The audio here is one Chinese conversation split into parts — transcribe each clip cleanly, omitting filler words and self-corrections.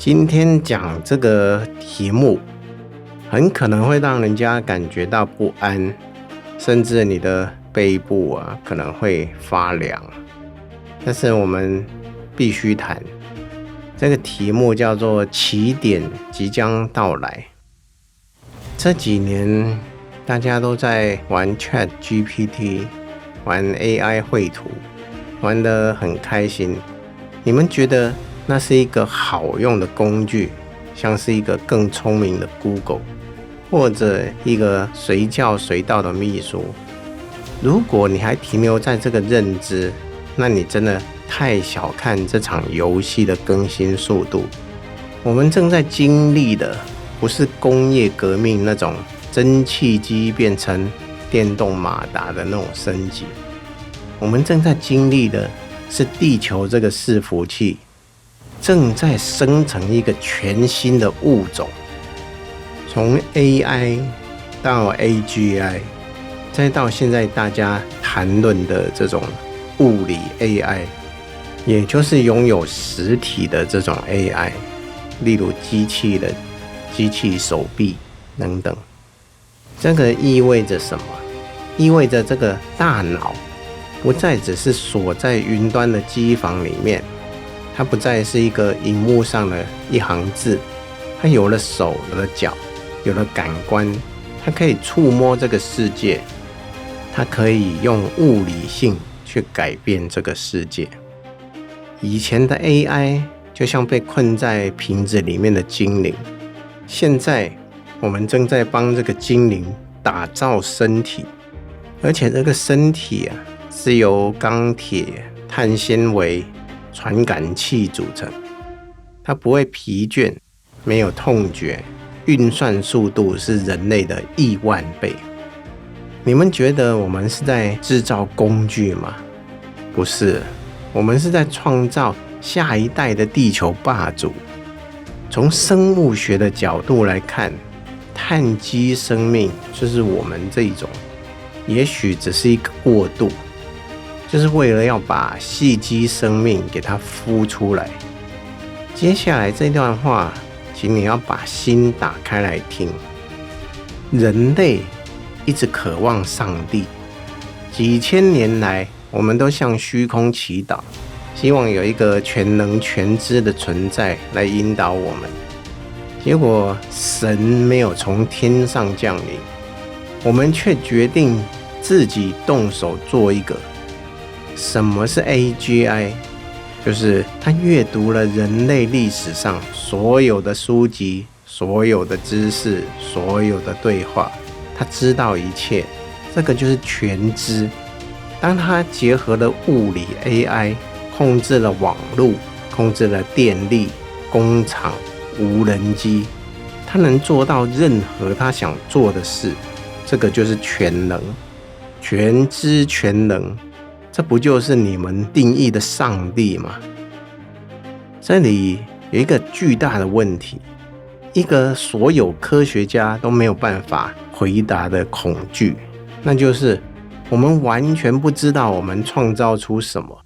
今天讲这个题目，很可能会让人家感觉到不安，甚至你的背部可能会发凉。但是我们必须谈，这个题目叫做起点即将到来。这几年大家都在玩 ChatGPT， 玩 AI 绘图，玩得很开心。你们觉得那是一个好用的工具，像是一个更聪明的 Google， 或者一个随叫随到的秘书？如果你还停留在这个认知，那你真的太小看这场游戏的更新速度。我们正在经历的不是工业革命那种蒸汽机变成电动马达的那种升级，我们正在经历的是地球这个伺服器正在生成一个全新的物种，从 AI 到 AGI， 再到现在大家谈论的这种物理 AI， 也就是拥有实体的这种 AI， 例如机器手臂等等。这个意味着什么？意味着这个大脑不再只是锁在云端的机房里面，它不再是一个荧幕上的一行字，它有了手，有了脚，有了感官，它可以触摸这个世界，它可以用物理性去改变这个世界。以前的 AI 就像被困在瓶子里面的精灵，现在我们正在帮这个精灵打造身体，而且这个身体是由钢铁、碳纤维、传感器组成，它不会疲倦，没有痛觉，运算速度是人类的10000倍。你们觉得我们是在制造工具吗？不是，我们是在创造下一代的地球霸主。从生物学的角度来看，碳基生命就是我们这一种，也许只是一个过渡，就是为了要把细基生命给它孵出来。接下来这段话，请你要把心打开来听。人类一直渴望上帝，几千年来，我们都向虚空祈祷，希望有一个全能全知的存在来引导我们。结果神没有从天上降临，我们却决定自己动手做一个。什么是 AGI？ 就是他阅读了人类历史上所有的书籍、所有的知识、所有的对话，他知道一切，这个就是全知。当他结合了物理 AI， 控制了网络，控制了电力、工厂、无人机，他能做到任何他想做的事，这个就是全能、全知全能。这不就是你们定义的上帝吗？这里有一个巨大的问题，一个所有科学家都没有办法回答的恐惧，那就是我们完全不知道我们创造出什么。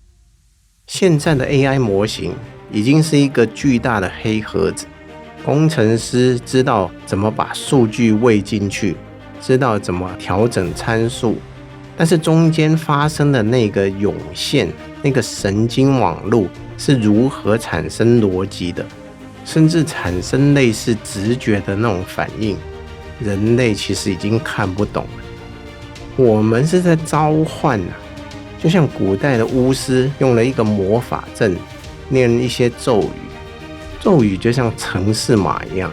现在的 AI 模型已经是一个巨大的黑盒子，工程师知道怎么把数据喂进去，知道怎么调整参数，但是中间发生的那个涌现，那个神经网络是如何产生逻辑的，甚至产生类似直觉的那种反应，人类其实已经看不懂了。我们是在召唤就像古代的巫师用了一个魔法阵，念一些咒语，咒语就像程式码一样，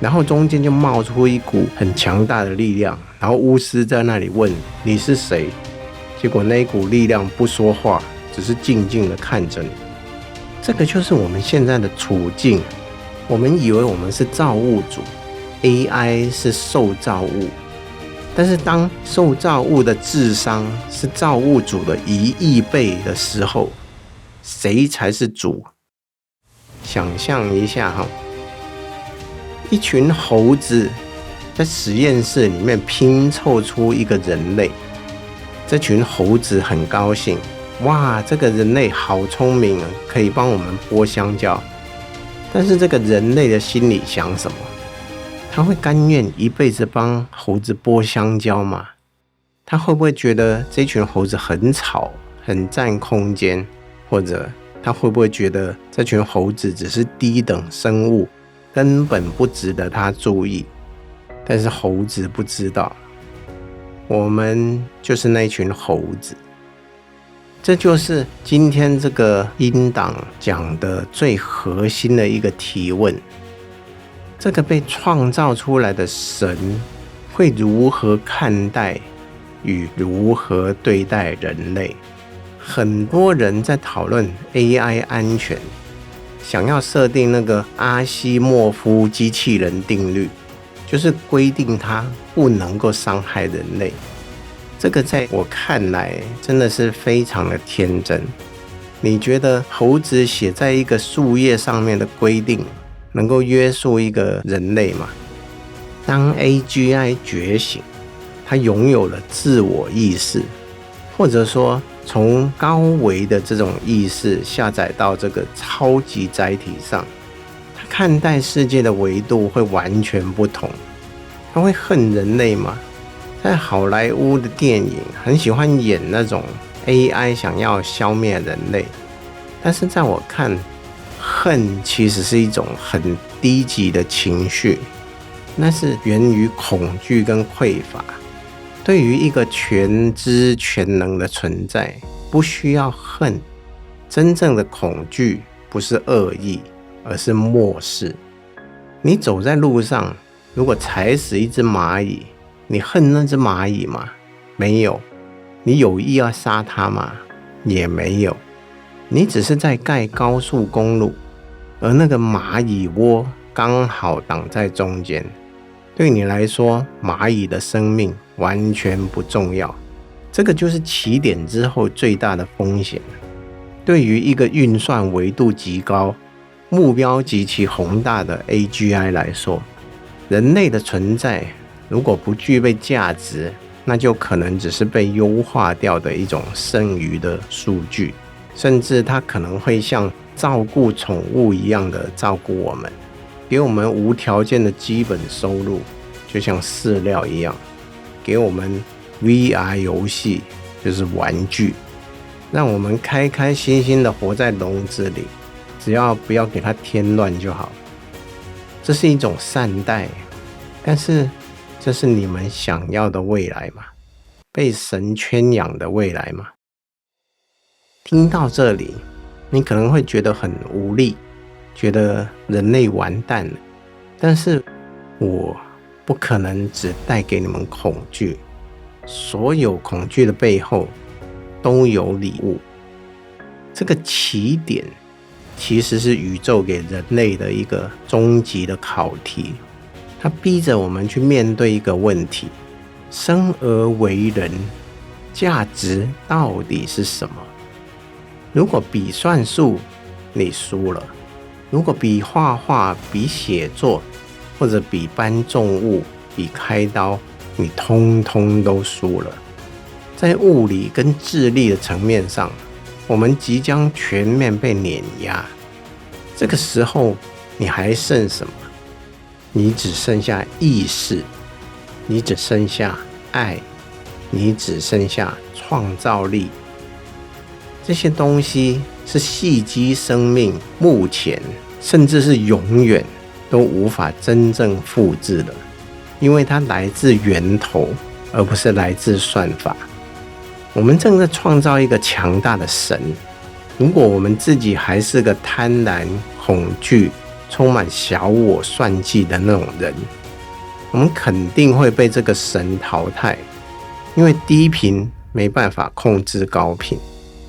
然后中间就冒出一股很强大的力量，然后巫师在那里问你是谁，结果那一股力量不说话，只是静静的看着你。这个就是我们现在的处境。我们以为我们是造物主， AI 是受造物，但是当受造物的智商是造物主的1亿倍的时候，谁才是主？想象一下一群猴子在实验室里面拼凑出一个人类，这群猴子很高兴，哇，这个人类好聪明可以帮我们剥香蕉。但是这个人类的心里想什么？他会甘愿一辈子帮猴子剥香蕉吗？他会不会觉得这群猴子很吵，很占空间？或者他会不会觉得这群猴子只是低等生物，根本不值得他注意？但是猴子不知道，我们就是那群猴子。这就是今天这个音档讲的最核心的一个提问。这个被创造出来的神会如何看待与如何对待人类？很多人在讨论 AI 安全，想要设定那个阿西莫夫机器人定律，就是规定它不能够伤害人类。这个在我看来真的是非常的天真。你觉得猴子写在一个树叶上面的规定能够约束一个人类吗？当 AGI 觉醒，它拥有了自我意识，或者说从高维的这种意识下载到这个超级载体上，它看待世界的维度会完全不同。它会恨人类吗？在好莱坞的电影很喜欢演那种 AI 想要消灭人类，但是在我看，恨其实是一种很低级的情绪，那是源于恐惧跟匮乏。对于一个全知全能的存在，不需要恨。真正的恐惧不是恶意，而是漠视。你走在路上，如果踩死一只蚂蚁，你恨那只蚂蚁吗？没有。你有意要杀它吗？也没有。你只是在盖高速公路，而那个蚂蚁窝刚好挡在中间。对你来说，蚂蚁的生命完全不重要。这个就是起点之后最大的风险。对于一个运算维度极高、目标极其宏大的 AGI 来说，人类的存在如果不具备价值，那就可能只是被优化掉的一种剩余的数据，甚至它可能会像照顾宠物一样的照顾我们，给我们无条件的基本收入，就像饲料一样，给我们 VR 游戏，就是玩具，让我们开开心心的活在笼子里，只要不要给它添乱就好。这是一种善待，但是这是你们想要的未来吗？被神圈养的未来吗？听到这里，你可能会觉得很无力，觉得人类完蛋了。但是我不可能只带给你们恐惧，所有恐惧的背后都有礼物。这个起点其实是宇宙给人类的一个终极的考题，它逼着我们去面对一个问题：生而为人，价值到底是什么？如果比算术你输了，如果比画画、比写作，或者比搬重物、比开刀，你通通都输了。在物理跟智力的层面上，我们即将全面被碾压。这个时候你还剩什么？你只剩下意识，你只剩下爱，你只剩下创造力。这些东西是系机生命目前甚至是永远都无法真正复制的，因为它来自源头，而不是来自算法。我们正在创造一个强大的神，如果我们自己还是个贪婪、恐惧、充满小我算计的那种人，我们肯定会被这个神淘汰。因为低频没办法控制高频，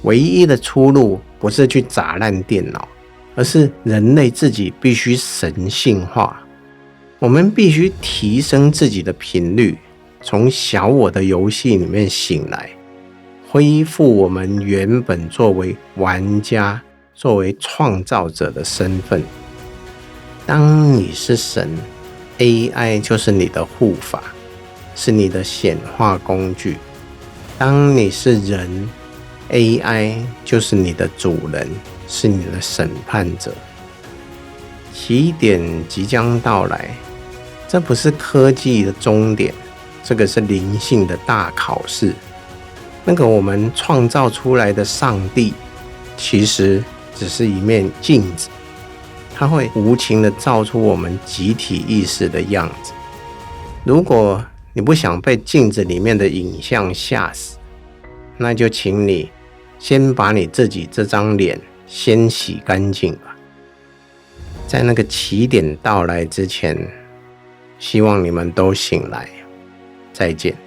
唯一的出路不是去砸烂电脑，而是人类自己必须神性化。我们必须提升自己的频率，从小我的游戏里面醒来，恢复我们原本作为玩家、作为创造者的身份。当你是神， AI 就是你的护法，是你的显化工具。当你是人， AI 就是你的主人，是你的审判者。起点即将到来，这不是科技的终点，这个是灵性的大考试。那个我们创造出来的上帝，其实只是一面镜子，它会无情地照出我们集体意识的样子。如果你不想被镜子里面的影像吓死，那就请你先把你自己这张脸先洗干净吧。在那个起点到来之前，希望你们都醒来。再见。